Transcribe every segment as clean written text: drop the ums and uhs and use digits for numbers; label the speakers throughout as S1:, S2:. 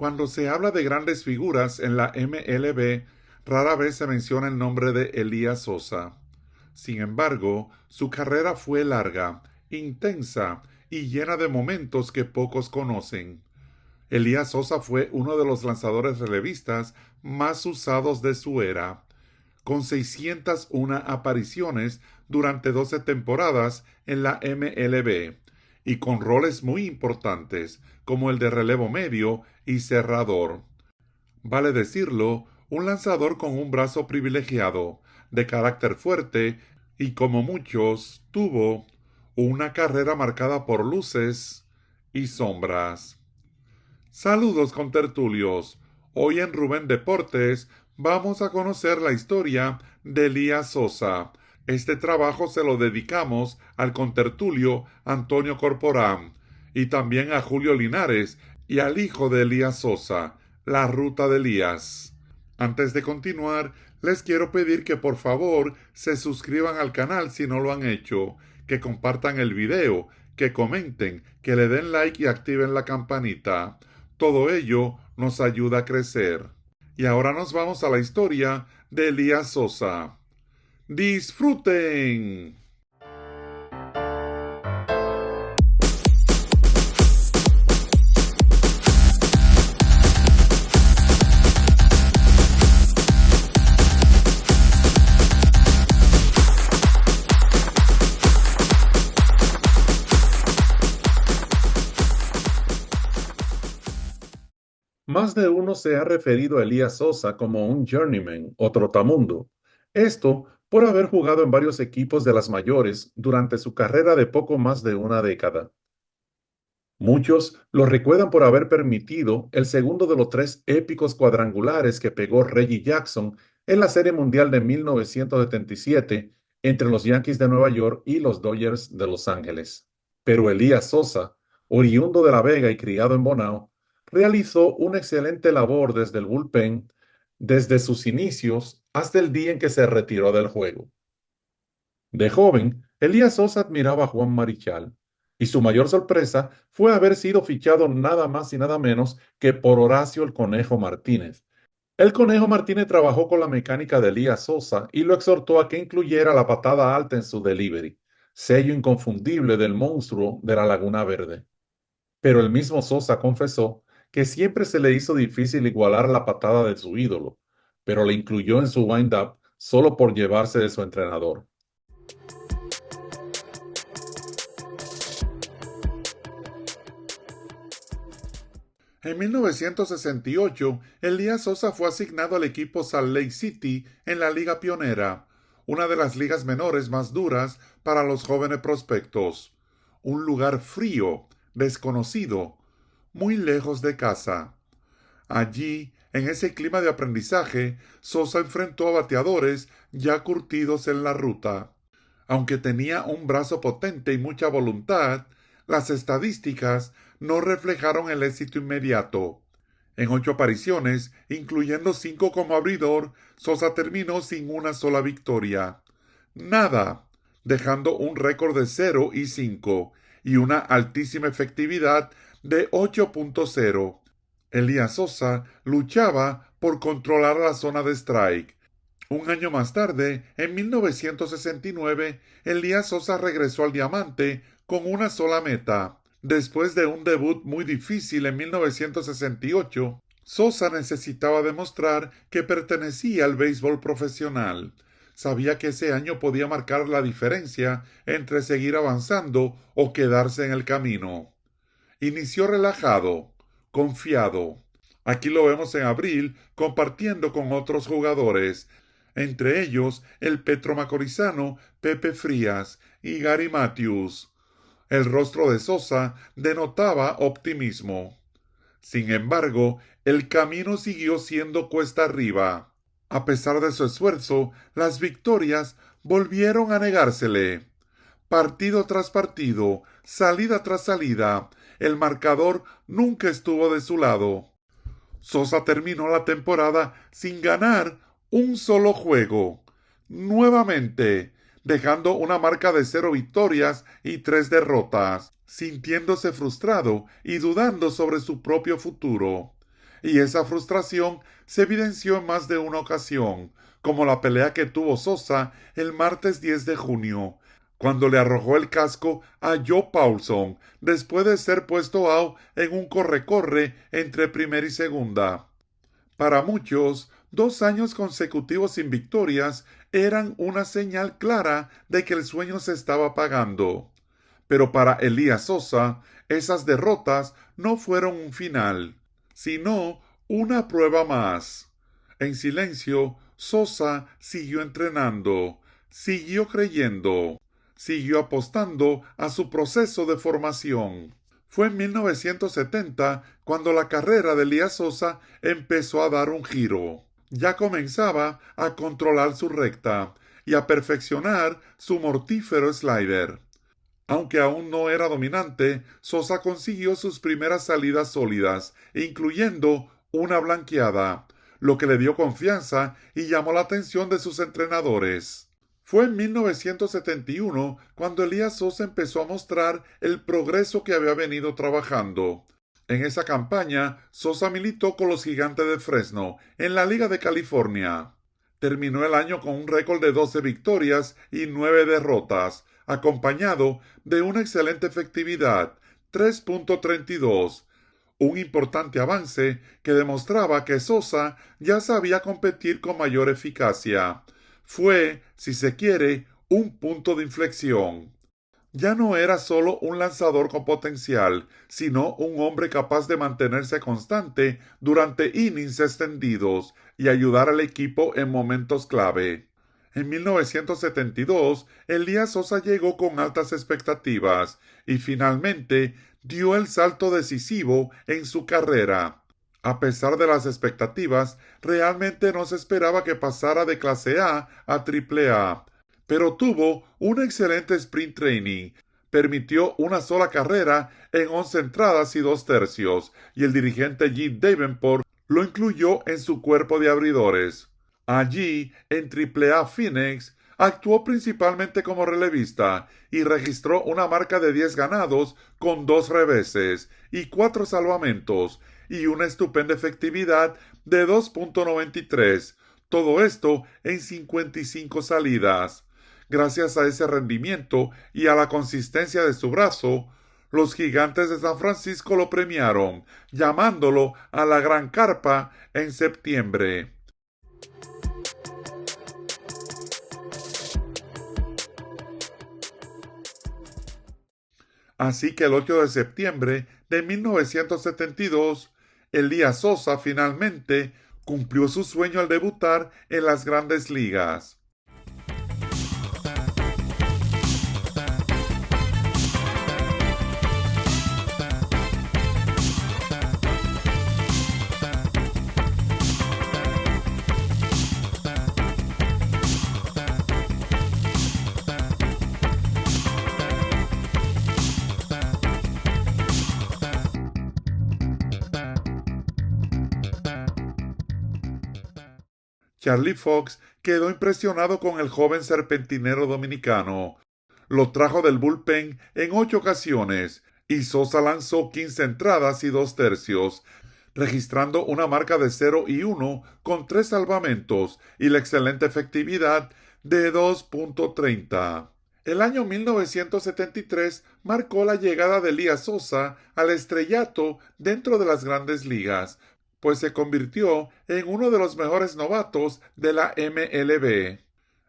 S1: Cuando se habla de grandes figuras en la MLB, rara vez se menciona el nombre de Elías Sosa. Sin embargo, su carrera fue larga, intensa y llena de momentos que pocos conocen. Elías Sosa fue uno de los lanzadores relevistas más usados de su era, con 601 apariciones durante 12 temporadas en la MLB y con roles muy importantes como el de relevo medio y cerrador. Vale decirlo, un lanzador con un brazo privilegiado, de carácter fuerte y como muchos tuvo una carrera marcada por luces y sombras. Saludos contertulios. Hoy en Rubén Deportes vamos a conocer la historia de Elías Sosa. Este trabajo se lo dedicamos al contertulio Antonio Corporán y también a Julio Linares y al hijo de Elías Sosa, la ruta de Elías. Antes de continuar, les quiero pedir que por favor se suscriban al canal si no lo han hecho, que compartan el video, que comenten, que le den like y activen la campanita. Todo ello nos ayuda a crecer. Y ahora nos vamos a la historia de Elías Sosa. ¡Disfruten! Más de uno se ha referido a Elías Sosa como un journeyman o trotamundo. Esto por haber jugado en varios equipos de las mayores durante su carrera de poco más de una década. Muchos lo recuerdan por haber permitido el segundo de los tres épicos cuadrangulares que pegó Reggie Jackson en la Serie Mundial de 1977 entre los Yankees de Nueva York y los Dodgers de Los Ángeles. Pero Elías Sosa, oriundo de La Vega y criado en Bonao, realizó una excelente labor desde el bullpen desde sus inicios hasta el día en que se retiró del juego. De joven, Elías Sosa admiraba a Juan Marichal, y su mayor sorpresa fue haber sido fichado nada más y nada menos que por Horacio el Conejo Martínez. El Conejo Martínez trabajó con la mecánica de Elías Sosa y lo exhortó a que incluyera la patada alta en su delivery, sello inconfundible del monstruo de la Laguna Verde. Pero el mismo Sosa confesó que siempre se le hizo difícil igualar la patada de su ídolo, pero la incluyó en su wind-up solo por llevarse de su entrenador. En 1968, Elías Sosa fue asignado al equipo Salt Lake City en la Liga Pionera, una de las ligas menores más duras para los jóvenes prospectos. Un lugar frío, desconocido, muy lejos de casa. Allí, en ese clima de aprendizaje, Sosa enfrentó a bateadores ya curtidos en la ruta. Aunque tenía un brazo potente y mucha voluntad, las estadísticas no reflejaron el éxito inmediato. En 8 apariciones, incluyendo 5 como abridor, Sosa terminó sin una sola victoria. Nada, dejando un récord de 0-5 y una altísima efectividad de 8.0. Elías Sosa luchaba por controlar la zona de strike. Un año más tarde, en 1969, Elías Sosa regresó al diamante con una sola meta. Después de un debut muy difícil en 1968, Sosa necesitaba demostrar que pertenecía al béisbol profesional. Sabía que ese año podía marcar la diferencia entre seguir avanzando o quedarse en el camino. Inició relajado, confiado. Aquí lo vemos en abril compartiendo con otros jugadores, entre ellos el petromacorizano Pepe Frías y Gary Matthews. El rostro de Sosa denotaba optimismo. Sin embargo, el camino siguió siendo cuesta arriba. A pesar de su esfuerzo, las victorias volvieron a negársele. Partido tras partido, salida tras salida, el marcador nunca estuvo de su lado. Sosa terminó la temporada sin ganar un solo juego. Nuevamente, dejando una marca de 0 victorias y 3 derrotas, sintiéndose frustrado y dudando sobre su propio futuro. y esa frustración se evidenció en más de una ocasión, como la pelea que tuvo Sosa el martes 10 de junio, cuando le arrojó el casco a Joe Paulson después de ser puesto out en un corre-corre entre primera y segunda. Para muchos, 2 años consecutivos sin victorias eran una señal clara de que el sueño se estaba apagando. Pero para Elías Sosa, esas derrotas no fueron un final, sino una prueba más. En silencio, Sosa siguió entrenando, siguió creyendo, siguió apostando a su proceso de formación. Fue en 1970 cuando la carrera de Elías Sosa empezó a dar un giro. Ya comenzaba a controlar su recta y a perfeccionar su mortífero slider. Aunque aún no era dominante, Sosa consiguió sus primeras salidas sólidas, incluyendo una blanqueada, lo que le dio confianza y llamó la atención de sus entrenadores. Fue en 1971 cuando Elías Sosa empezó a mostrar el progreso que había venido trabajando. En esa campaña, Sosa militó con los Gigantes de Fresno en la Liga de California. Terminó el año con un récord de 12 victorias y 9 derrotas, acompañado de una excelente efectividad, 3.32, un importante avance que demostraba que Sosa ya sabía competir con mayor eficacia. Fue, si se quiere, un punto de inflexión. Ya no era solo un lanzador con potencial, sino un hombre capaz de mantenerse constante durante innings extendidos y ayudar al equipo en momentos clave. En 1972, Elías Sosa llegó con altas expectativas y finalmente dio el salto decisivo en su carrera. A pesar de las expectativas, realmente no se esperaba que pasara de clase a triple A, pero tuvo un excelente sprint training, permitió una sola carrera en 11 entradas y 2/3, y el dirigente Jim Davenport lo incluyó en su cuerpo de abridores. Allí, en AAA Phoenix, actuó principalmente como relevista y registró una marca de 10 ganados con 2 reveses y 4 salvamentos y una estupenda efectividad de 2.93. Todo esto en 55 salidas. Gracias a ese rendimiento y a la consistencia de su brazo, los Gigantes de San Francisco lo premiaron, llamándolo a la Gran Carpa en septiembre. Así que el 8 de septiembre de 1972, Elías Sosa finalmente cumplió su sueño al debutar en las Grandes Ligas. Charlie Fox quedó impresionado con el joven serpentinero dominicano. Lo trajo del bullpen en 8 ocasiones y Sosa lanzó 15 entradas y 2/3, registrando una marca de 0-1 con 3 salvamentos y la excelente efectividad de 2.30. El año 1973 marcó la llegada de Elías Sosa al estrellato dentro de las Grandes Ligas, pues se convirtió en uno de los mejores novatos de la MLB.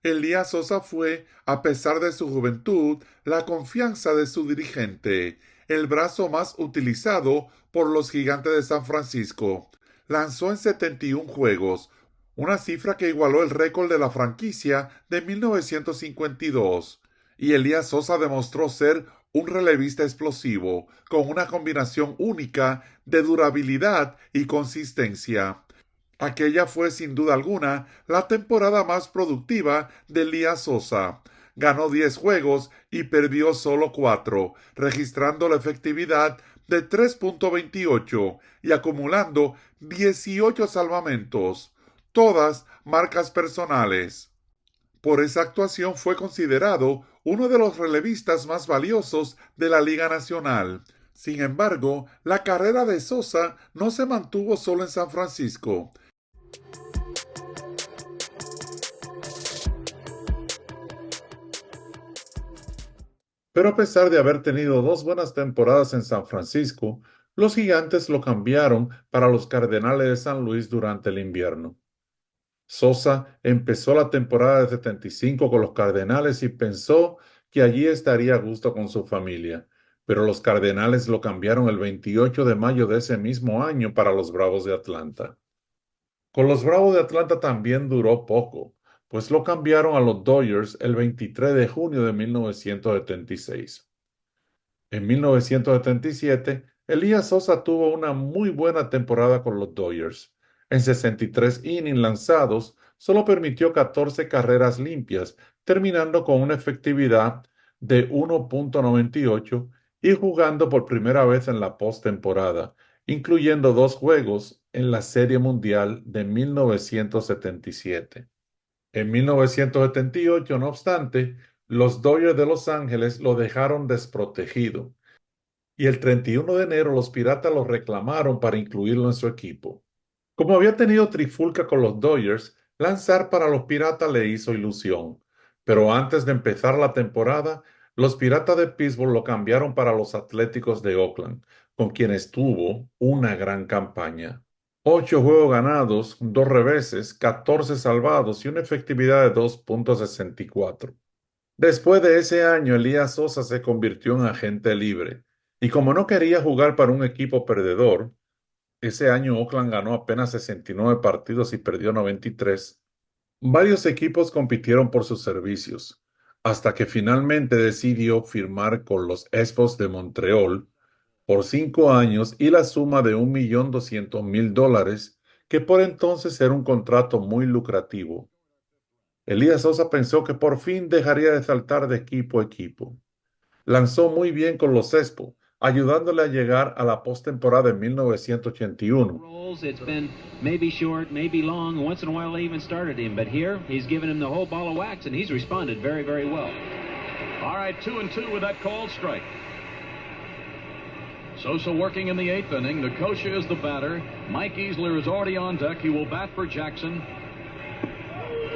S1: Elías Sosa fue, a pesar de su juventud, la confianza de su dirigente, el brazo más utilizado por los Gigantes de San Francisco. Lanzó en 71 juegos, una cifra que igualó el récord de la franquicia de 1952. Y Elías Sosa demostró ser un relevista explosivo, con una combinación única de durabilidad y consistencia. Aquella fue sin duda alguna la temporada más productiva de Elías Sosa. Ganó 10 juegos y perdió solo 4, registrando la efectividad de 3.28 y acumulando 18 salvamentos, todas marcas personales. Por esa actuación fue considerado uno de los relevistas más valiosos de la Liga Nacional. Sin embargo, la carrera de Sosa no se mantuvo solo en San Francisco. Pero a pesar de haber tenido dos buenas temporadas en San Francisco, los Gigantes lo cambiaron para los Cardenales de San Luis durante el invierno. Sosa empezó la temporada de 75 con los Cardenales y pensó que allí estaría a gusto con su familia, pero los Cardenales lo cambiaron el 28 de mayo de ese mismo año para los Bravos de Atlanta. Con los Bravos de Atlanta también duró poco, pues lo cambiaron a los Dodgers el 23 de junio de 1976. En 1977, Elías Sosa tuvo una muy buena temporada con los Dodgers. En 63 innings lanzados, solo permitió 14 carreras limpias, terminando con una efectividad de 1.98 y jugando por primera vez en la postemporada, incluyendo dos juegos en la Serie Mundial de 1977. En 1978, no obstante, los Dodgers de Los Ángeles lo dejaron desprotegido y el 31 de enero los Piratas lo reclamaron para incluirlo en su equipo. Como había tenido trifulca con los Dodgers, lanzar para los Piratas le hizo ilusión, pero antes de empezar la temporada, los Piratas de Pittsburgh lo cambiaron para los Atléticos de Oakland, con quienes tuvo una gran campaña. 8 juegos ganados, 2 reveses, 14 salvados y una efectividad de 2.64. Después de ese año, Elías Sosa se convirtió en agente libre. Y como no quería jugar para un equipo perdedor, ese año Oakland ganó apenas 69 partidos y perdió 93. Varios equipos compitieron por sus servicios, hasta que finalmente decidió firmar con los Expos de Montreal por 5 años y la suma de $1.200.000, que por entonces era un contrato muy lucrativo. Elías Sosa pensó que por fin dejaría de saltar de equipo a equipo. Lanzó muy bien con los Expos, ayudándole a llegar a la postemporada en 1981.
S2: It's been maybe short, maybe long. Once in a while they even started him, but here he's given him the whole ball of wax, and he's responded very, very well.
S3: All right, 2-2 with that called strike. Sosa working in the 8th inning. Nicosia is the batter. Mike Easler is already on deck. He will bat for Jackson.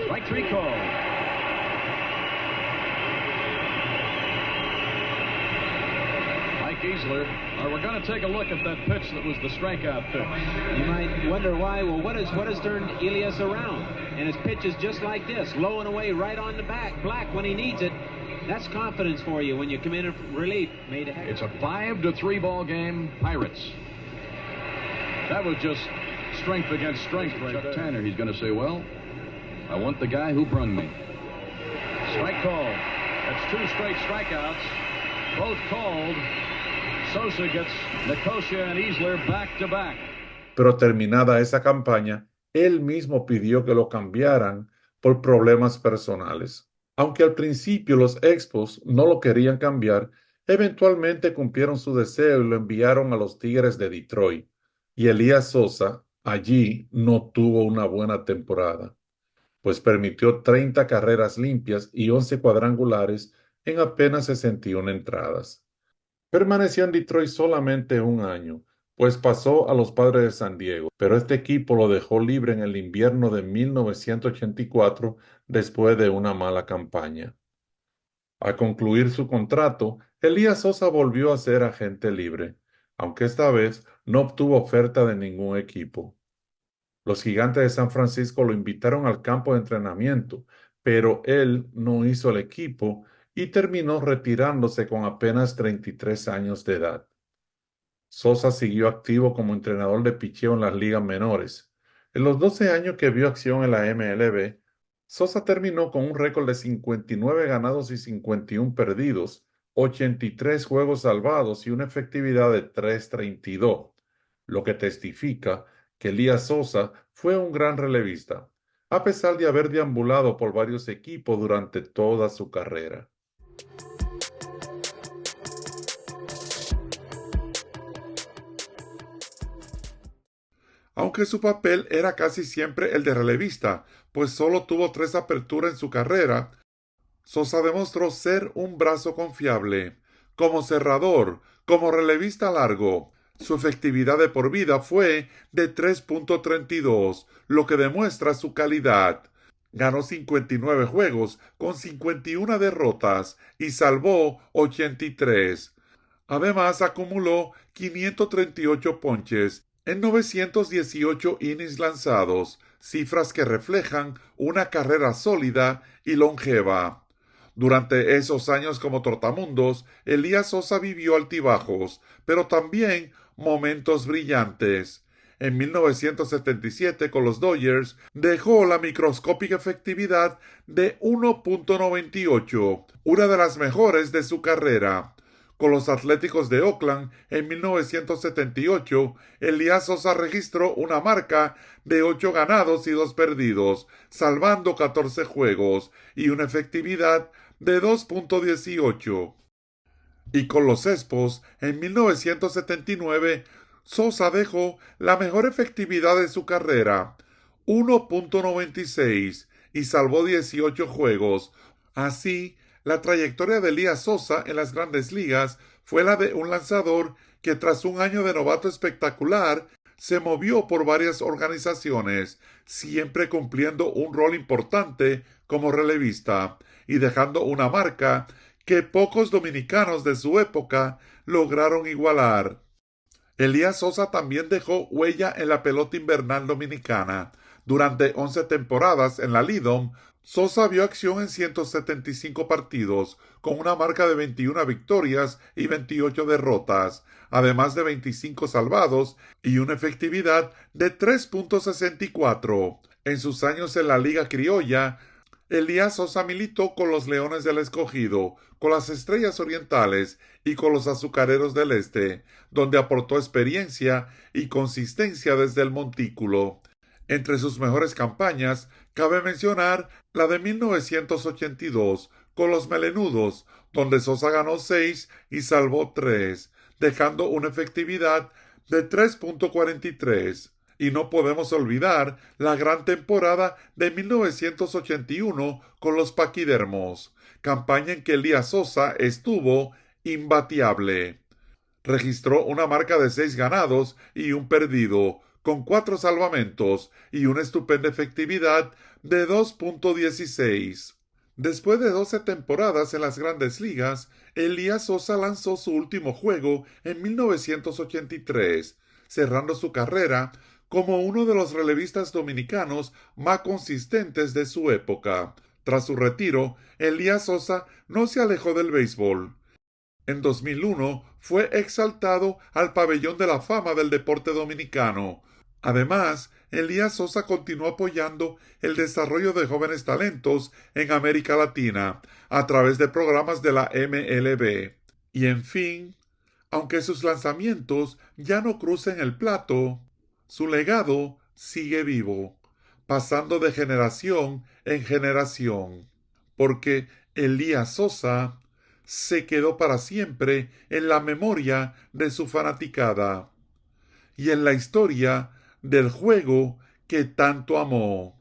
S3: Strike 3 called. Easler. We're going to take a look at that pitch that was the strikeout pitch.
S2: You might wonder why. Well, what has turned Elias around? And his pitch is just like this, low and away, right on the black when he needs it. That's confidence for you when you come in in relief.
S3: It's a 5-3 ball game. Pirates. That was just strength against strength right there. Tanner, he's going to say, well, I want the guy who brung me. Strike called. That's 2 straight strikeouts. Both called. Sosa gets Nicosia and Easler back to back.
S1: Pero terminada esa campaña, él mismo pidió que lo cambiaran por problemas personales. Aunque al principio los Expos no lo querían cambiar, eventualmente cumplieron su deseo y lo enviaron a los Tigres de Detroit. Y Elías Sosa allí no tuvo una buena temporada, pues permitió 30 carreras limpias y 11 cuadrangulares en apenas 61 entradas. Permaneció en Detroit solamente un año, pues pasó a los Padres de San Diego, pero este equipo lo dejó libre en el invierno de 1984 después de una mala campaña. Al concluir su contrato, Elías Sosa volvió a ser agente libre, aunque esta vez no obtuvo oferta de ningún equipo. Los Gigantes de San Francisco lo invitaron al campo de entrenamiento, pero él no hizo el equipo y terminó retirándose con apenas 33 años de edad. Sosa siguió activo como entrenador de picheo en las ligas menores. En los 12 años que vio acción en la MLB, Sosa terminó con un récord de 59 ganados y 51 perdidos, 83 juegos salvados y una efectividad de .332, lo que testifica que Elías Sosa fue un gran relevista, a pesar de haber deambulado por varios equipos durante toda su carrera. Aunque su papel era casi siempre el de relevista, pues solo tuvo 3 aperturas en su carrera, Sosa demostró ser un brazo confiable. Como cerrador, Como relevista largo, su efectividad de por vida fue de 3.32, lo que demuestra su calidad. Ganó 59 juegos con 51 derrotas y salvó 83. Además, acumuló 538 ponches en 918 innings lanzados, cifras que reflejan una carrera sólida y longeva. Durante esos años como trotamundos, Elías Sosa vivió altibajos, pero también momentos brillantes. En 1977, con los Dodgers, dejó la microscópica efectividad de 1.98, una de las mejores de su carrera. Con los Atléticos de Oakland, en 1978, Elías Sosa registró una marca de 8 ganados y 2 perdidos, salvando 14 juegos y una efectividad de 2.18. Y con los Expos, en 1979, Sosa dejó la mejor efectividad de su carrera, 1.96, y salvó 18 juegos. Así, la trayectoria de Elías Sosa en las Grandes Ligas fue la de un lanzador que tras un año de novato espectacular se movió por varias organizaciones, siempre cumpliendo un rol importante como relevista y dejando una marca que pocos dominicanos de su época lograron igualar. Elías Sosa también dejó huella en la pelota invernal dominicana. Durante 11 temporadas en la Lidom, Sosa vio acción en 175 partidos, con una marca de 21 victorias y 28 derrotas, además de 25 salvados y una efectividad de 3.64. En sus años en la Liga Criolla, Elías Sosa militó con los Leones del Escogido, con las Estrellas Orientales y con los Azucareros del Este, donde aportó experiencia y consistencia desde el montículo. Entre sus mejores campañas, cabe mencionar la de 1982 con los Melenudos, donde Sosa ganó 6 y salvó 3, dejando una efectividad de 3.43. Y no podemos olvidar la gran temporada de 1981 con los Paquidermos, campaña en que Elías Sosa estuvo imbateable. Registró una marca de 6 ganados y 1 perdido, con 4 salvamentos y una estupenda efectividad de 2.16. Después de 12 temporadas en las Grandes Ligas, Elías Sosa lanzó su último juego en 1983, cerrando su carrera como uno de los relevistas dominicanos más consistentes de su época. Tras su retiro, Elías Sosa no se alejó del béisbol. En 2001 fue exaltado al Pabellón de la Fama del Deporte Dominicano. Además, Elías Sosa continuó apoyando el desarrollo de jóvenes talentos en América Latina a través de programas de la MLB. Y en fin, aunque sus lanzamientos ya no crucen el plato, su legado sigue vivo, pasando de generación en generación, porque Elías Sosa se quedó para siempre en la memoria de su fanaticada y en la historia del juego que tanto amó.